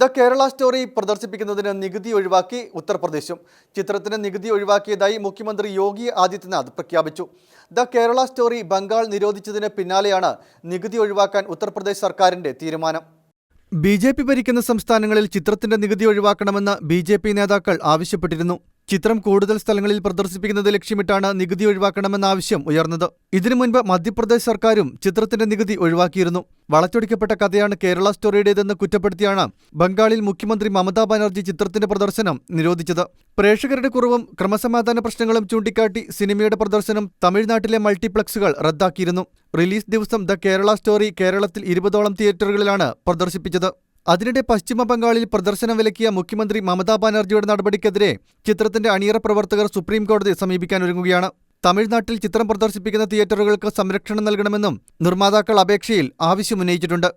The Kerala story പ്രദർശിപ്പിക്കുന്നതിന് നികുതി ഒഴിവാക്കി ഉത്തർപ്രദേശും. ചിത്രത്തിന് നികുതി ഒഴിവാക്കിയതായി മുഖ്യമന്ത്രി യോഗി ആദിത്യനാഥ് പ്രഖ്യാപിച്ചു. ദ കേരള സ്റ്റോറി ബംഗാൾ നിരോധിച്ചതിന് പിന്നാലെയാണ് നികുതി ഒഴിവാക്കാൻ ഉത്തർപ്രദേശ് സർക്കാരിന്റെ തീരുമാനം. ബി.ജെ.പി. ഭരിക്കുന്ന സംസ്ഥാനങ്ങളിൽ ചിത്രത്തിന്റെ നികുതി ഒഴിവാക്കണമെന്ന് ബി.ജെ.പി. നേതാക്കൾ ആവശ്യപ്പെട്ടിരുന്നു. ചിത്രം കൂടുതൽ സ്ഥലങ്ങളിൽ പ്രദർശിപ്പിക്കുന്നത് ലക്ഷ്യമിട്ടാണ് നികുതി ഒഴിവാക്കണമെന്ന ആവശ്യം ഉയർന്നത്. ഇതിനു മുൻപ് മധ്യപ്രദേശ് സർക്കാരും ചിത്രത്തിന്റെ നികുതി ഒഴിവാക്കിയിരുന്നു. വളച്ചൊടിക്കപ്പെട്ട കഥയാണ് കേരള സ്റ്റോറിയുടേതെന്ന് കുറ്റപ്പെടുത്തിയാണ് ബംഗാളിൽ മുഖ്യമന്ത്രി മമതാ ബാനർജി ചിത്രത്തിന്റെ പ്രദർശനം നിരോധിച്ചത്. പ്രേക്ഷകരുടെ കുറവും ക്രമസമാധാന പ്രശ്നങ്ങളും ചൂണ്ടിക്കാട്ടി സിനിമയുടെ പ്രദർശനം തമിഴ്നാട്ടിലെ മൾട്ടിപ്ലക്സുകൾ റദ്ദാക്കിയിരുന്നു. റിലീസ് ദിവസം ദ കേരള സ്റ്റോറി കേരളത്തിൽ 20ഓളം തിയേറ്ററുകളിലാണ് പ്രദർശിപ്പിച്ചത്. അതിനിടെ പശ്ചിമ ബംഗാളിൽ പ്രദർശനം വിലക്കിയ മുഖ്യമന്ത്രി മമതാ ബാനർജിയുടെ നടപടിക്കെതിരെ ചിത്രത്തിന്റെ അണിയറ പ്രവർത്തകർ സുപ്രീം കോടതിയെ സമീപിക്കാനൊരുങ്ങുകയാണ്. തമിഴ്നാട്ടിൽ ചിത്രം പ്രദർശിപ്പിക്കുന്ന തിയേറ്ററുകൾക്ക് സംരക്ഷണം നൽകണമെന്നും നിർമ്മാതാക്കൾ അപേക്ഷയിൽ ആവശ്യമുന്നയിച്ചിട്ടുണ്ട്.